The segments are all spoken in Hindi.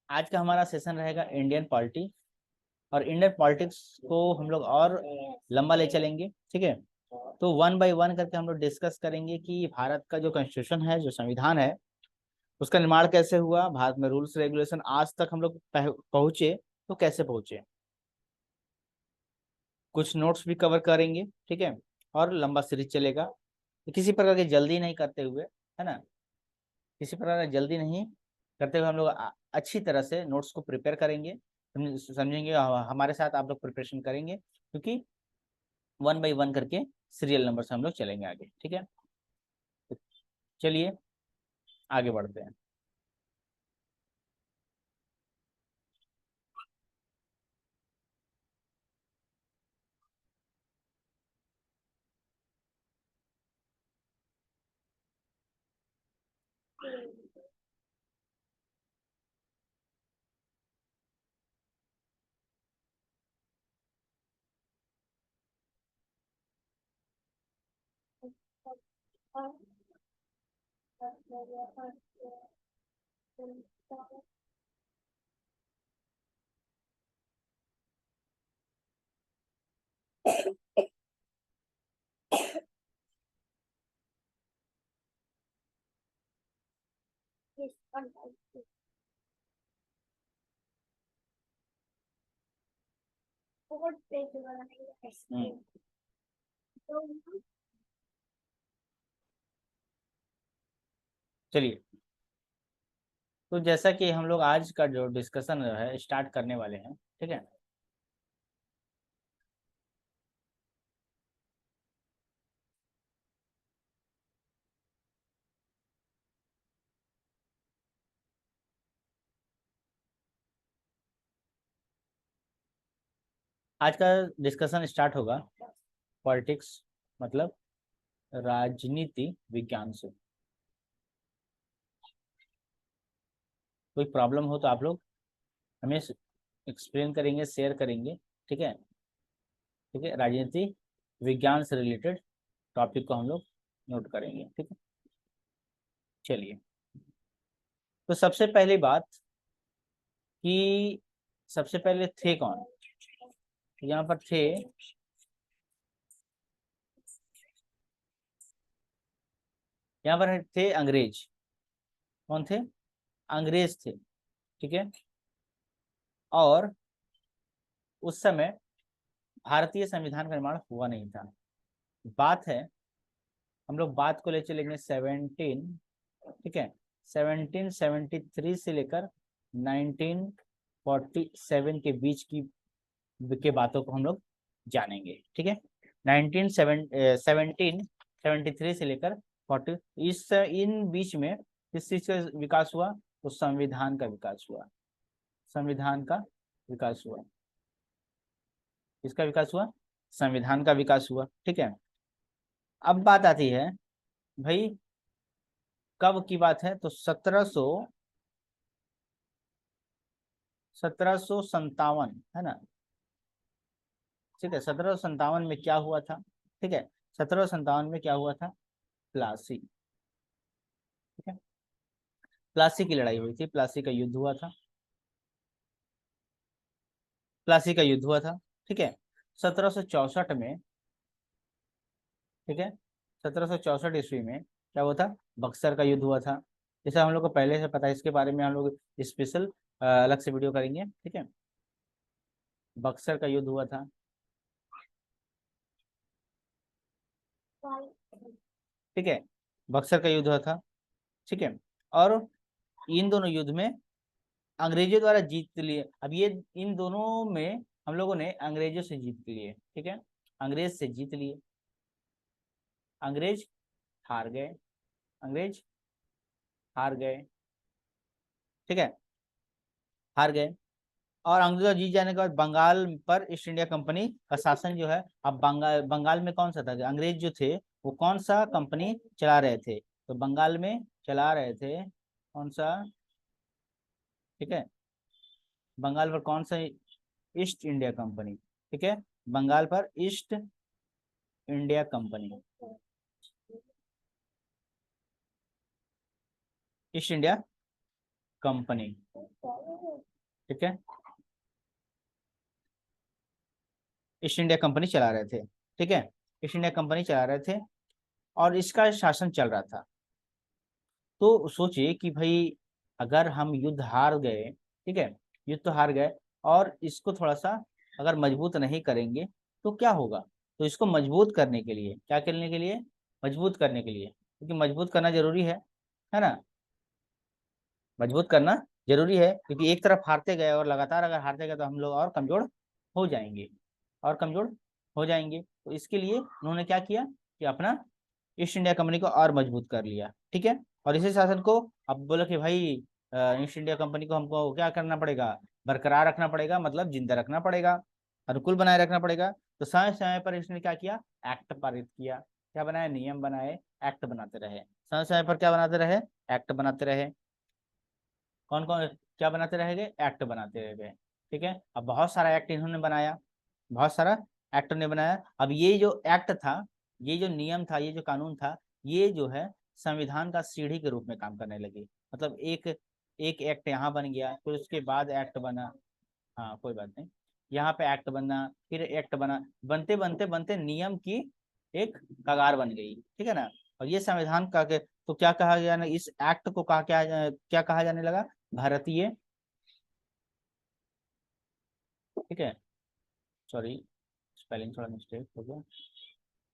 आज का हमारा सेशन रहेगा इंडियन पॉलिटी, और इंडियन पॉलिटिक्स को हम लोग और लंबा ले चलेंगे, ठीक है। तो वन बाय वन करके हम लोग डिस्कस करेंगे कि भारत का जो कॉन्स्टिट्यूशन है, जो संविधान है, उसका निर्माण कैसे हुआ, भारत में रूल्स रेगुलेशन आज तक हम लोग पहुंचे तो कैसे पहुंचे, कुछ नोट्स भी कवर करेंगे, ठीक है। और लंबा सीरीज चलेगा, तो किसी प्रकार की जल्दी नहीं करते हुए, है ना, किसी प्रकार की जल्दी नहीं करते हुए हम लोग अच्छी तरह से नोट्स को प्रिपेयर करेंगे, समझेंगे, हमारे साथ आप लोग प्रिपरेशन करेंगे, क्योंकि वन बाई वन करके सीरियल नंबर से हम लोग चलेंगे आगे, ठीक है। तो चलिए आगे बढ़ते हैं। हम्म, चलिए, तो जैसा कि हम लोग आज का जो डिस्कशन है स्टार्ट करने वाले हैं, ठीक है। आज का डिस्कशन स्टार्ट होगा पॉलिटिक्स, मतलब राजनीति विज्ञान से। कोई प्रॉब्लम हो तो आप लोग हमें एक्सप्लेन करेंगे, शेयर करेंगे, ठीक है, ठीक है। राजनीति विज्ञान से रिलेटेड टॉपिक को हम लोग नोट करेंगे, ठीक है। चलिए, तो सबसे पहली बात कि सबसे पहले थे कौन, यहाँ पर थे, यहाँ पर थे अंग्रेज। कौन थे? अंग्रेज थे, ठीक है। और उस समय भारतीय संविधान का निर्माण हुआ नहीं था। बात है, हम लोग बात को ले चलेंगे 17, ठीक है, 1773 से लेकर 1947 के बीच की के बातों को हम लोग जानेंगे, ठीक है। 1773 से लेकर 40, इस इन बीच में किस चीज का विकास हुआ? तो संविधान का विकास हुआ, संविधान का विकास हुआ। किसका विकास हुआ? संविधान का विकास हुआ, ठीक है। अब बात आती है भाई, कब की बात है? तो 1757, है ना, ठीक है। 1757 में क्या हुआ था? ठीक है, 1757 में क्या हुआ था? प्लासी, ठीक है, प्लासी की लड़ाई हुई थी, प्लासी का युद्ध हुआ था, प्लासी का युद्ध हुआ था, ठीक है। 1764 में, ठीक है, 1764 ईस्वी में क्या हुआ था? बक्सर का युद्ध हुआ था। जैसे हम लोग को पहले से पता है, इसके बारे में हम लोग स्पेशल अलग से वीडियो करेंगे, ठीक है। बक्सर का युद्ध हुआ था, ठीक है, बक्सर का युद्ध हुआ था, ठीक है। और इन दोनों युद्ध में अंग्रेजों द्वारा जीत लिए। अब ये इन दोनों में हम लोगों ने अंग्रेजों से जीत लिए, ठीक है, अंग्रेज से जीत लिए। अंग्रेज हार गए, अंग्रेज हार गए, ठीक है, हार गए। और अंग्रेजों जीत जाने के बाद बंगाल पर ईस्ट इंडिया कंपनी का शासन जो है, अब बंगाल बंगाल में कौन सा था? अंग्रेज जो थे वो कौन सा कंपनी चला रहे थे? तो बंगाल में चला रहे थे कौन सा? ठीक है, बंगाल पर कौन सा? ईस्ट इंडिया कंपनी, ठीक है, बंगाल पर east India company, east India company, ठीक है, ईस्ट इंडिया कंपनी चला रहे थे, ठीक है, ईस्ट इंडिया कंपनी चला रहे थे और इसका शासन चल रहा था। तो सोचिए कि भाई अगर हम युद्ध हार गए, ठीक है, युद्ध तो हार गए और इसको थोड़ा सा अगर मजबूत नहीं करेंगे तो क्या होगा। तो इसको मजबूत करने के लिए, क्या करने के लिए, मजबूत करने के लिए, क्योंकि मजबूत करना जरूरी है ना, मजबूत करना जरूरी है, क्योंकि एक तरफ हारते गए और लगातार अगर हारते गए तो हम लोग और कमजोर हो जाएंगे, और कमजोर हो जाएंगे। तो इसके लिए उन्होंने क्या किया कि अपना ईस्ट इंडिया कंपनी को और मजबूत कर लिया, ठीक है। और इसी शासन को अब बोला कि भाई ईस्ट इंडिया कंपनी को हमको क्या करना पड़ेगा, बरकरार रखना पड़ेगा, मतलब जिंदा रखना पड़ेगा, अनुकूल बनाए रखना पड़ेगा। तो समय समय पर इसने क्या किया, एक्ट पारित किया, क्या बनाया, नियम बनाए, एक्ट बनाते रहे, समय समय पर क्या बनाते रहे, एक्ट बनाते रहे। कौन कौन क्या बनाते रह गए, एक्ट बनाते रह गए, ठीक है। अब बहुत सारा एक्ट इन्होंने बनाया, बहुत सारा एक्ट ने बनाया। अब ये जो एक्ट था, ये जो नियम था, ये जो कानून था, ये जो है संविधान का सीढ़ी के रूप में काम करने लगी। मतलब एक एक एक्ट यहाँ बन गया, फिर उसके बाद एक्ट बना, हाँ कोई बात नहीं, यहाँ पे एक्ट बना, फिर एक्ट बना, बनते बनते बनते नियम की एक कगार बन गई, ठीक है ना। और ये संविधान का तो क्या कहा गया ना, इस एक्ट को कहा क्या क्या कहा जाने लगा, भारतीय, ठीक है, सॉरी स्पेलिंग थोड़ा मिस्टेक हो गया,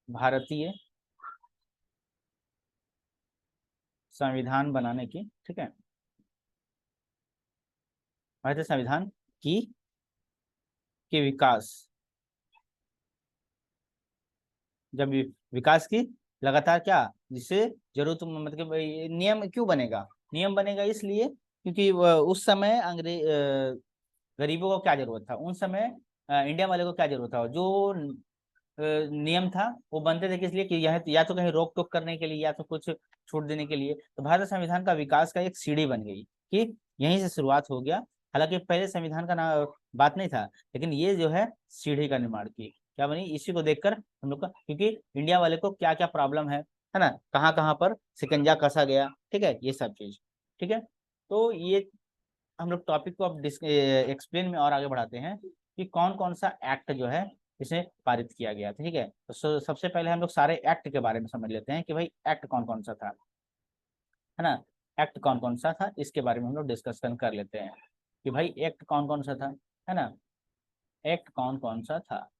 भारतीय संविधान बनाने की, ठीक है, भारतीय संविधान की के विकास, जब विकास की लगातार क्या, जिससे जरूरत मतलब ये नियम क्यों बनेगा, नियम बनेगा इसलिए क्योंकि उस समय अंग्रेज गरीबों को क्या जरूरत था उन समय, इंडिया वाले को क्या जरूरत था, जो नियम था वो बनते थे किस लिए कि यह या तो कहीं रोक टोक करने के लिए या तो कुछ छूट देने के लिए। तो भारत संविधान का विकास का एक सीढ़ी बन गई कि यहीं से शुरुआत हो गया। हालांकि पहले संविधान का ना बात नहीं था, लेकिन ये जो है सीढ़ी का निर्माण की क्या बनी, इसी को देखकर हम लोग का, क्योंकि इंडिया वाले को क्या क्या प्रॉब्लम है ना, कहाँ कहाँ पर शिकंजा कसा गया, ठीक है, ये सब चीज, ठीक है। तो ये हम लोग टॉपिक को अब एक्सप्लेन में और आगे बढ़ाते हैं कि कौन कौन सा एक्ट जो है इसे पारित किया गया था, ठीक है। तो सबसे पहले हम लोग सारे एक्ट के बारे में समझ लेते हैं कि भाई एक्ट कौन कौन सा था, है ना, एक्ट कौन कौन सा था इसके बारे में हम लोग डिस्कशन कर लेते हैं कि भाई एक्ट कौन कौन सा था, है ना, एक्ट कौन कौन सा था,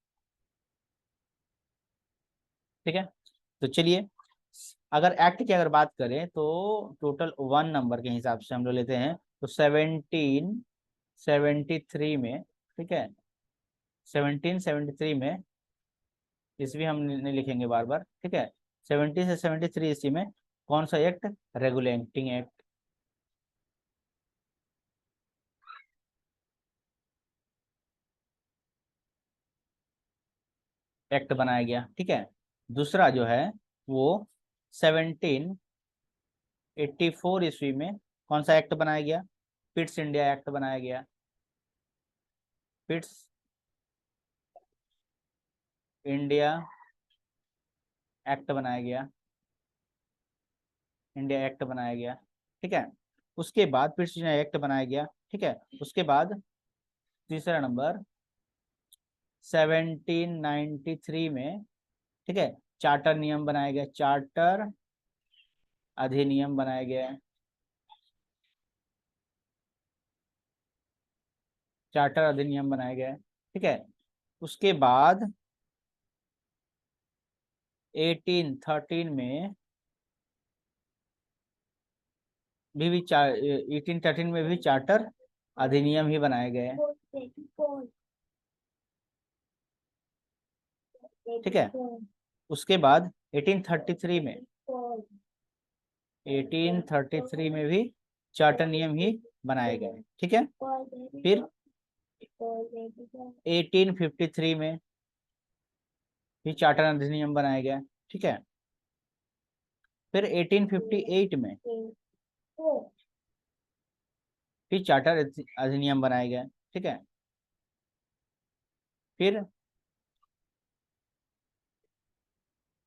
ठीक है। तो चलिए, अगर एक्ट की अगर बात करें तो टोटल 1 नंबर के हिसाब से हम लोग लेते हैं तो 1773 में, ठीक है, 1773 में, ईस्वी हम नहीं लिखेंगे बार बार, ठीक है, 70 से 73 ईस्वी में कौन सा एक्ट, रेगुलेटिंग एक्ट, एक्ट बनाया गया, ठीक है। दूसरा जो है वो 1784 ईस्वी में कौन सा एक्ट बनाया गया, पिट्स इंडिया एक्ट बनाया गया, पिट्स इंडिया एक्ट बनाया गया, इंडिया एक्ट बनाया गया, ठीक है। उसके बाद पिट्स इंडिया एक्ट बनाया गया, ठीक है। उसके बाद तीसरा नंबर 1793 में, ठीक है, चार्टर नियम बनाया गया, चार्टर अधिनियम बनाया गया है, चार्टर अधिनियम बनाया गया है, ठीक है। उसके बाद 1813 में भी 1813 में भी चार्टर अधिनियम ही बनाए गए हैं, ठीक है। उसके बाद 1833 में, 1833 में भी चार्टर नियम ही बनाए गए, ठीक है। फिर 1853 में भी चार्टर अधिनियम बनाया गया, ठीक है। फिर 1858 में फिर चार्टर अधिनियम बनाया गया, ठीक है। फिर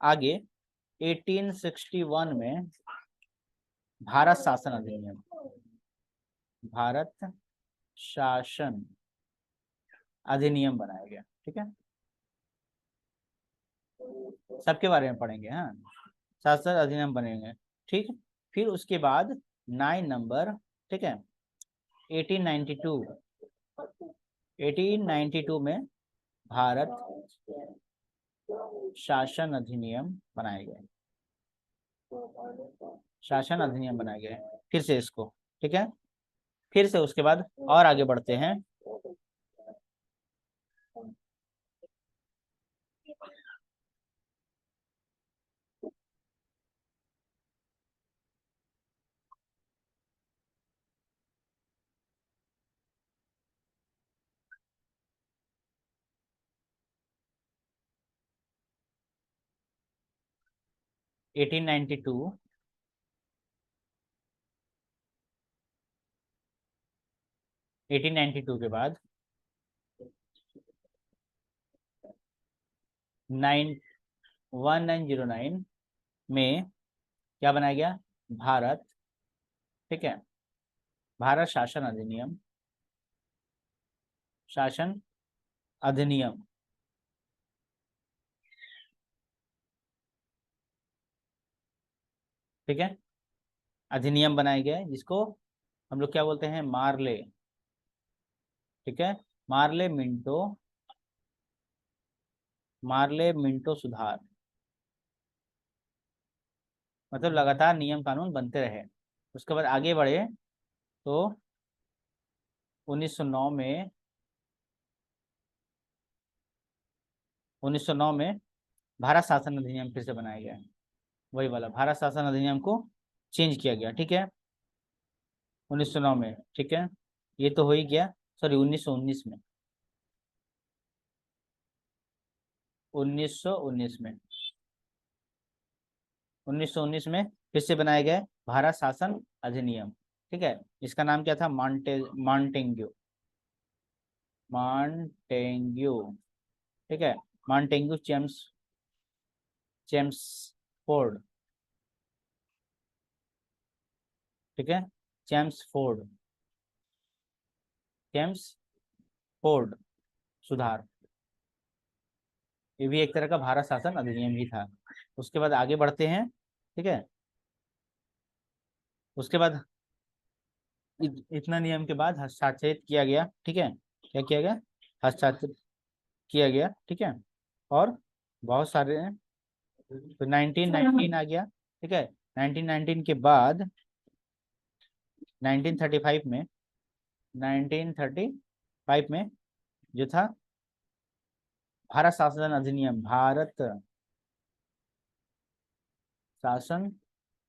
आगे 1861 में भारत शासन अधिनियम, भारत शासन अधिनियम बनाया गया। ठीक है, सबके बारे में पढ़ेंगे। हाँ, शासन अधिनियम बनेंगे। ठीक, फिर उसके बाद 9 नंबर, ठीक है, 1892, 1892 में भारत शासन अधिनियम बनाया गया, शासन अधिनियम बनाया गया है फिर से इसको। ठीक है, फिर से उसके बाद और आगे बढ़ते हैं। एटीन नाइनटी टू, 1892 के बाद 1909 में क्या बनाया गया? भारत, ठीक है, भारत शासन अधिनियम, शासन अधिनियम। ठीक है, अधिनियम बनाया गया है जिसको हम लोग क्या बोलते हैं? मार्ले। ठीक है, मार्ले मिंटो, मार्ले मिंटो सुधार, मतलब लगातार नियम कानून बनते रहे। उसके बाद आगे बढ़े तो 1909 में, 1909 में भारत शासन अधिनियम फिर से बनाया गया है। वही वाला भारत शासन अधिनियम को चेंज किया गया। ठीक है, 1909 में। ठीक है, ये तो हो ही गया। सॉरी, 1919 में, 1919 में, 1919 में फिर से बनाया गया है भारत शासन अधिनियम। ठीक है, इसका नाम क्या था? Montague, Montague. ठीक है, मॉन्टेग्यू चेम्सफोर्ड। ठीक है, चेम्सफोर्ड, चेम्सफोर्ड सुधार, ये भी एक तरह का भारत शासन अधिनियम ही था। उसके बाद आगे बढ़ते हैं। ठीक है, उसके बाद इतना नियम के बाद हस्ताक्षरित किया गया। ठीक है, क्या किया गया? हस्ताक्षरित किया गया। ठीक है, और बहुत सारे, तो 1919 आ गया। ठीक है, 1919 के बाद 1935 में, 1935 में जो था भारत शासन अधिनियम, भारत शासन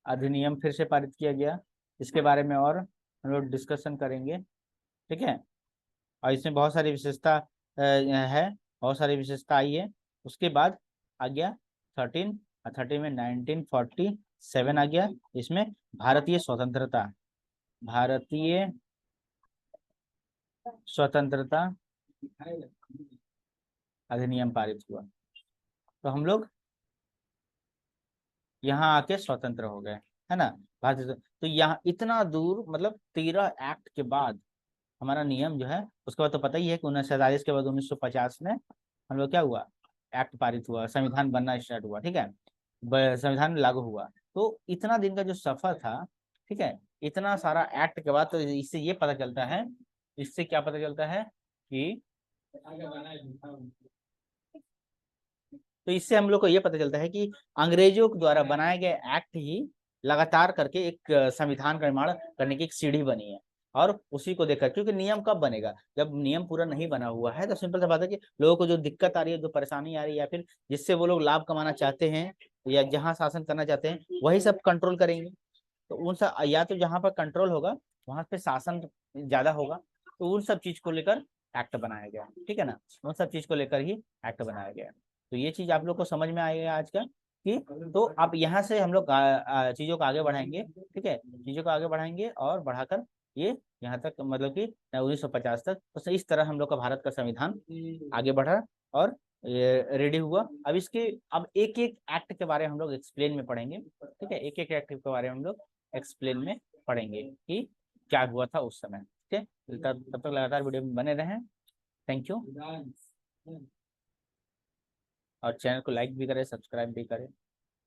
अधिनियम फिर से पारित किया गया। इसके बारे में और हम लोग डिस्कशन करेंगे। ठीक है, और इसमें बहुत सारी विशेषता है, बहुत सारी विशेषता आई है। उसके बाद आ गया 13, 13 में 1947 आ गया। इसमें भारतीय स्वतंत्रता, भारतीय स्वतंत्रता अधिनियम पारित हुआ। तो हम लोग यहाँ आके स्वतंत्र हो गए, है ना? भारतीय तो यहाँ इतना दूर, मतलब 13 एक्ट के बाद हमारा नियम जो है, उसके बाद तो पता ही है कि 1947 के बाद 1950 में हम लोग क्या हुआ? एक्ट पारित हुआ, संविधान बनना स्टार्ट हुआ। ठीक है, संविधान लागू हुआ। तो इतना दिन का जो सफर था, ठीक है, इतना सारा एक्ट के बाद, तो इससे ये पता चलता है, इससे क्या पता चलता है कि, तो इससे हम लोग को ये पता चलता है कि अंग्रेजों के द्वारा बनाए गए एक्ट ही लगातार करके एक संविधान का निर्माण करने की एक सीढ़ी बनी है। और उसी को देखकर, क्योंकि नियम कब बनेगा? जब नियम पूरा नहीं बना हुआ है। तो सिंपल सा बात है कि लोगों को जो दिक्कत आ रही है, जो परेशानी आ रही है, या फिर जिससे वो लोग लाभ कमाना चाहते हैं, या जहाँ शासन करना चाहते हैं, वही सब कंट्रोल करेंगे। तो उन सब, या तो जहाँ पर कंट्रोल होगा वहां पे शासन ज्यादा होगा। तो उन सब चीज को लेकर एक्ट बनाया गया। ठीक है ना, उन सब चीज को लेकर ही एक्ट बनाया गया। तो ये चीज आप लोग को समझ में आएगा आज का, कि तो अब यहाँ से हम लोग चीजों को आगे बढ़ाएंगे। ठीक है, चीजों को आगे बढ़ाएंगे और बढ़ाकर ये यहाँ तक, मतलब कि 1950 तक। तो इस तरह हम लोग का भारत का संविधान आगे बढ़ा और रेडी हुआ। अब इसके, अब एक एक एक्ट के बारे में हम लोग एक्सप्लेन में पढ़ेंगे। ठीक है, एक एक एक्ट के बारे में हम लोग एक्सप्लेन में पढ़ेंगे कि क्या हुआ था उस समय। ठीक है, तब तक लगातार वीडियो में बने रहें। Thank you. और चैनल को लाइक भी करें, सब्सक्राइब भी करें।